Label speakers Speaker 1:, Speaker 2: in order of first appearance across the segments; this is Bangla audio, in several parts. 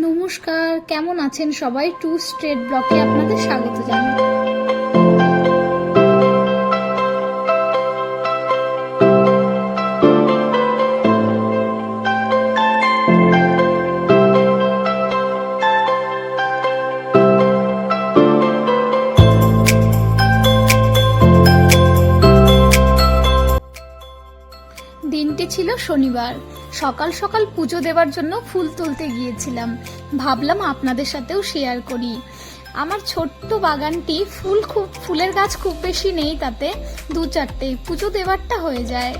Speaker 1: নমস্কার, কেমন আছেন সবাই? টু স্ট্রেট ব্লকে আপনাদের স্বাগত জানাই। দিনটি ছিল শনিবার। সকাল সকাল পুজো দেওয়ার জন্য ফুল তুলতে গিয়েছিলাম। ভাবলাম আপনাদের সাথেও শেয়ার করি। আমার ছোট্ট বাগানটি ফুলের গাছ খুব বেশি নেই, তাতে দু চারটে পুজো দেওয়ারটা হয়ে যায়।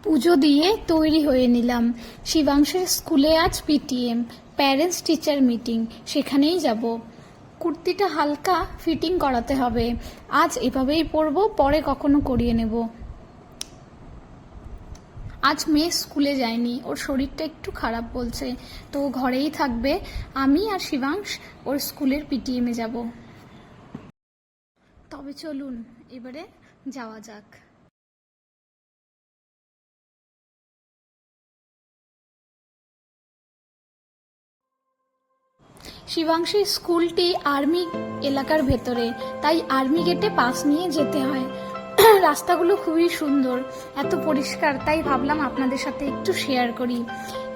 Speaker 1: পুজো দিয়ে তৈরি হয়ে নিলাম। শিবাংশের স্কুলে আজ পিটিএম, প্যারেন্টস টিচার মিটিং, সেখানেই যাব। কুর্তিটা হালকা ফিটিং করাতে হবে। আজ এভাবেই পরবো, পরে কখনো করিয়ে নেব। আজ মেয়ে স্কুলে যায়নি, ওর শরীরটা একটু খারাপ বলছে, তো ঘরেই থাকবে। আমি আর শিবাংশ ওর স্কুলের পিটিএমে যাব। তবে চলুন এবারে যাওয়া যাক। শিবাংশের স্কুলটি আর্মি এলাকার ভেতরে, তাই আর্মি গেটে পাস নিয়ে যেতে হয়। রাস্তাগুলো খুবই সুন্দর, এত পরিষ্কার, তাই ভাবলাম আপনাদের সাথে একটু শেয়ার করি।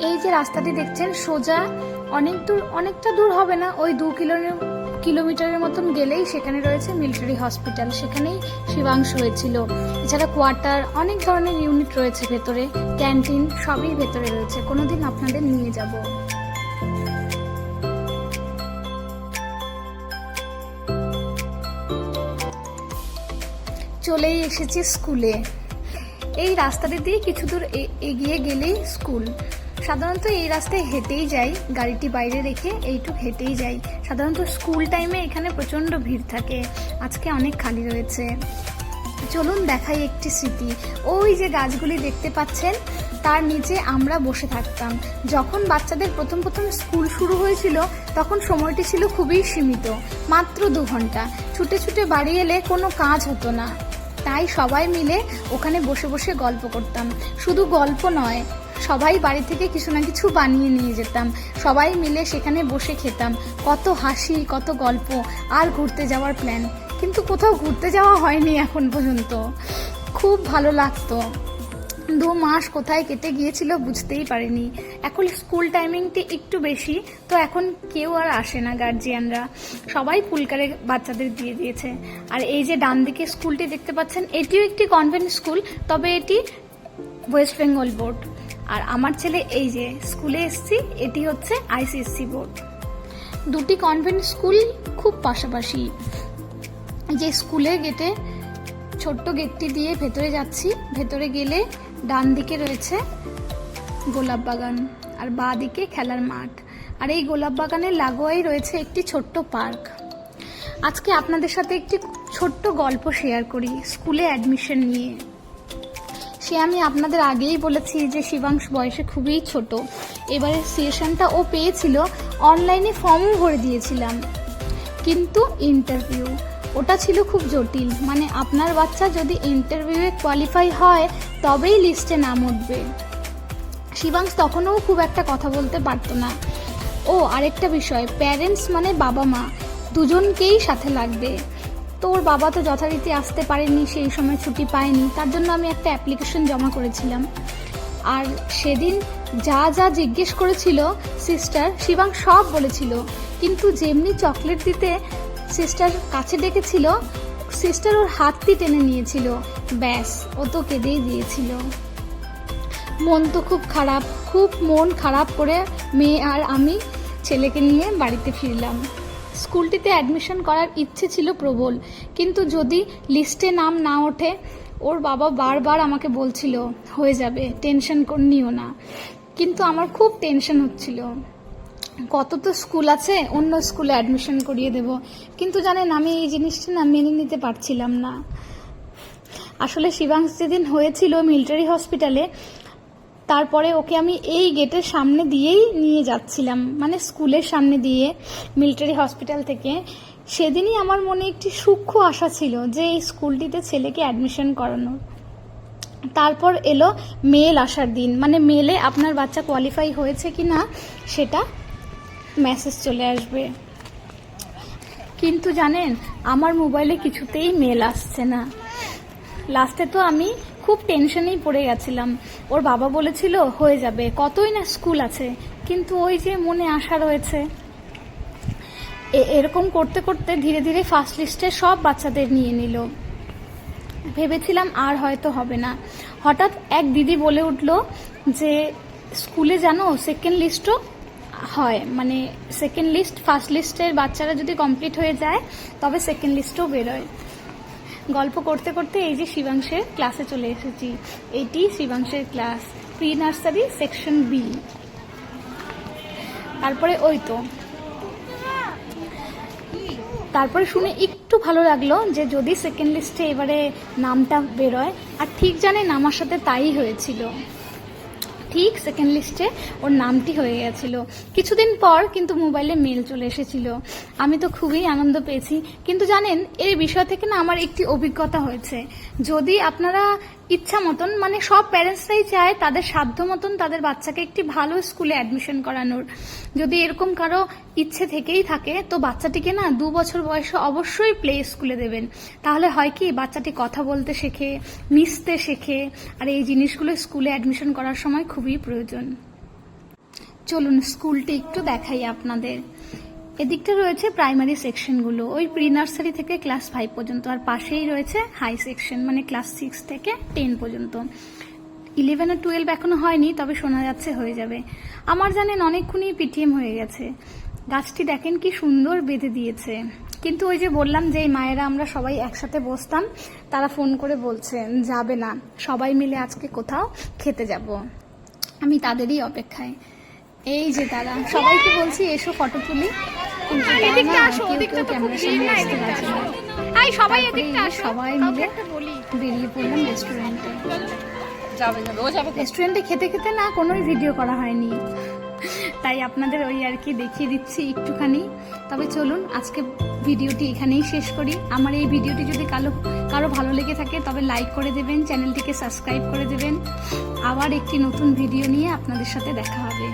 Speaker 1: এই যে রাস্তাটি দেখছেন, সোজা অনেকটা দূর হবে না, ওই 2 কিলোমিটারের মতন গেলেই সেখানে রয়েছে মিলিটারি হসপিটাল, সেখানেই শিবাংশ হয়েছিল। এছাড়া কোয়ার্টার, অনেক ধরনের ইউনিট রয়েছে ভেতরে, ক্যান্টিন সবই ভেতরে রয়েছে। কোনোদিন আপনাদের নিয়ে যাব। চলেই এসেছি স্কুলে। এই রাস্তাটি দিয়ে কিছু দূর এগিয়ে গেলেই স্কুল। সাধারণত এই রাস্তায় হেঁটেই যাই, গাড়িটি বাইরে রেখে এইটুক হেঁটেই যাই। সাধারণত স্কুল টাইমে এখানে প্রচণ্ড ভিড় থাকে, আজকে অনেক খালি রয়েছে। চলুন দেখাই একটি স্মৃতি। ওই যে গাছগুলি দেখতে পাচ্ছেন, তার নিচে আমরা বসে থাকতাম। যখন বাচ্চাদের প্রথম স্কুল শুরু হয়েছিল, তখন সময়টি ছিল খুবই সীমিত, মাত্র 2 ঘন্টা। ছুটে ছুটে বাড়ি এলে কোনো কাজ হতো না, তাই সবাই মিলে ওখানে বসে বসে গল্প করতাম। শুধু গল্প নয়, সবাই বাড়ি থেকে কিছু না কিছু বানিয়ে নিয়ে যেতাম, সবাই মিলে সেখানে বসে খেতাম। কত হাসি, কত গল্প, আর ঘুরতে যাওয়ার প্ল্যান। কিন্তু কোথাও ঘুরতে যাওয়া হয়নি এখন পর্যন্ত। খুব ভালো লাগতো। 2 মাস কোথায় কেটে গিয়েছিল বুঝতেই পারিনি। এখন স্কুল টাইমিংটি একটু বেশি, তো এখন কেউ আর আসে না, গার্জিয়ানরা সবাই পুলকারে বাচ্চাদের দিয়ে দিয়েছে। আর এই যে ডান দিকে স্কুলটি দেখতে পাচ্ছেন, এটিও একটি কনভেন্ট স্কুল, তবে এটি ওয়েস্ট বেঙ্গল বোর্ড। আর আমার ছেলে এই যে স্কুলে এসছি, এটি হচ্ছে আইসিএসসি বোর্ড। দুটি কনভেন্ট স্কুল খুব পাশাপাশি। যে স্কুলের গেটে, ছোট্ট গেটটি দিয়ে ভেতরে যাচ্ছি। ভেতরে গেলে ডান দিকে রয়েছে গোলাপ বাগান, আর বাঁ দিকে খেলার মাঠ। আর এই গোলাপ বাগানের লাগোয়াই রয়েছে একটি ছোট্ট পার্ক। আজকে আপনাদের সাথে একটি ছোট্ট গল্প শেয়ার করি স্কুলে অ্যাডমিশন নিয়ে। সে আমি আপনাদের আগেই বলেছি যে শিবাংশ বয়সে খুবই ছোট। এবারে সেশনটা ও পেয়েছিল, অনলাইনে ফর্মও ভরে দিয়েছিলাম, কিন্তু ইন্টারভিউ ওটা ছিল খুব জটিল। মানে আপনার বাচ্চা যদি ইন্টারভিউয়ে কোয়ালিফাই হয় তবেই লিস্টে নাম উঠবে। শিবাংশ তখনও খুব একটা কথা বলতে পারতো না। ও আরেকটা বিষয়, প্যারেন্টস মানে বাবা মা দুজনকেই সাথে লাগবে। তো ওর বাবা তো যথারীতি আসতে পারেনি, সেই সময় ছুটি পায়নি, তার জন্য আমি একটা অ্যাপ্লিকেশন জমা করেছিলাম। আর সেদিন যা যা জিজ্ঞেস করেছিল সিস্টার, শিবাংশ সব বলেছিল। কিন্তু যেমনি চকলেট দিতে সিস্টার কাছে ডেকেছিল, সিস্টার ওর হাতটি টেনে নিয়েছিল, ব্যাস ও তো কেঁদেই দিয়েছিল। মন তো খুব মন খারাপ করে মেয়ে আর আমি ছেলেকে নিয়ে বাড়িতে ফিরলাম। স্কুলটিতে অ্যাডমিশন করার ইচ্ছে ছিল প্রবল, কিন্তু যদি লিস্টে নাম না ওঠে, ওর বাবা বারবার আমাকে বলছিল হয়ে যাবে, টেনশন নিও না। কিন্তু আমার খুব টেনশন হচ্ছিল, কত তো স্কুল আছে, অন্য স্কুলে অ্যাডমিশন করিয়ে দেব। কিন্তু জানেন, আমি এই জিনিসটা না মেনে নিতে পারছিলাম না। আসলে শিবাংশ যেদিন হয়েছিল মিলিটারি হসপিটালে, তারপরে ওকে আমি এই গেটের সামনে দিয়েই নিয়ে যাচ্ছিলাম, মানে স্কুলের সামনে দিয়ে মিলিটারি হসপিটাল থেকে। সেদিনই আমার মনে একটি সূক্ষ্ম আশা ছিল যে এই স্কুলটিতে ছেলেকে অ্যাডমিশন করানোর। তারপর এলো মেল আসার দিন, মানে মেলে আপনার বাচ্চা কোয়ালিফাই হয়েছে কি না সেটা মেসেজ চলে আসবে। কিন্তু জানেন, আমার মোবাইলে কিছুতেই মেল আসছে না। লাস্টে তো আমি খুব টেনশনেই পড়ে গেছিলাম। ওর বাবা বলেছিল হয়ে যাবে, কতই না স্কুল আছে, কিন্তু ওই যে মনে আশা রয়েছে। এরকম করতে করতে ধীরে ধীরে ফার্স্ট লিস্টে সব বাচ্চাদের নিয়ে নিল। ভেবেছিলাম আর হয়তো হবে না। হঠাৎ এক দিদি বলে উঠল যে স্কুলে জানো সেকেন্ড লিস্টও হয়, মানে সেকেন্ড লিস্ট ফার্স্ট লিস্টের বাচ্চারা যদি কমপ্লিট হয়ে যায় তবে সেকেন্ড লিস্টও বেরোয়। গল্প করতে করতে এই যে শিবাংশের ক্লাসে চলে এসেছি। এটি শিবাংশের ক্লাস, প্রি নার্সারি সেকশন বি। তারপরে ওই তো তারপরে শুনে একটু ভালো লাগলো যে যদি সেকেন্ড লিস্টে এবারে নামটা বেরোয়। আর ঠিক জানেন আমার সাথে তাই হয়েছিল, ঠিক সেকেন্ড লিস্টে ওর নামটি হয়ে গেছিল। কিছুদিন পর কিন্তু মোবাইলে মেল চলে এসেছিল। আমি তো খুবই আনন্দ পেয়েছি। কিন্তু জানেন, এই বিষয় থেকে না আমার একটি অভিজ্ঞতা হয়েছে। যদি আপনারা ইচ্ছা মতন, মানে সব প্যারেন্টসরাই চায় তাদের সাধ্য মতন তাদের বাচ্চাকে একটি ভালো স্কুলে অ্যাডমিশন করানোর, যদি এরকম কারো ইচ্ছে থেকেই থাকে তো বাচ্চাটিকে না 2 বছর বয়সে অবশ্যই প্লে স্কুলে দেবেন। তাহলে হয় কি, বাচ্চাটি কথা বলতে শেখে, মিশতে শেখে, আর এই জিনিসগুলো স্কুলে অ্যাডমিশন করার সময় খুবই প্রয়োজন। চলুন স্কুলটি একটু দেখাই আপনাদের। এদিকটা রয়েছে প্রাইমারি সেকশনগুলো, ওই প্রি নার্সারি থেকে ক্লাস 5 পর্যন্ত, আর পাশেই রয়েছে হাই সেকশন, মানে ক্লাস 6 থেকে 10 পর্যন্ত। 11 আর 12 এখনো হয়নি, তবে শোনা যাচ্ছে হয়ে যাবে। আমার জানেন অনেকক্ষণই পিটিএম হয়ে গেছে। গাছটি দেখেন কি সুন্দর বেঁধে দিয়েছে। কিন্তু ওই যে বললাম যে এই মায়েরা আমরা সবাই একসাথে বসতাম, তারা ফোন করে বলছে যাবে না, সবাই মিলে আজকে কোথাও খেতে যাব। আমি তাদেরই অপেক্ষায়। এই যে তারা সবাইকে বলছি এসো ফটো তুলি, কিন্তু সবাই মিলে বেরিয়ে পড়লাম রেস্টুরেন্টে। রেস্টুরেন্টে খেতে খেতে না কোনোই ভিডিও করা হয়নি, তাই আপনাদের ওই আর কি দেখিয়ে দিচ্ছি একটুখানি। তবে চলুন আজকে ভিডিওটি এখানেই শেষ করি। আমার এই ভিডিওটি যদি কারো ভালো লেগে থাকে তবে লাইক করে দেবেন, চ্যানেলটিকে সাবস্ক্রাইব করে দেবেন। আবার একটি নতুন ভিডিও নিয়ে আপনাদের সাথে দেখা হবে।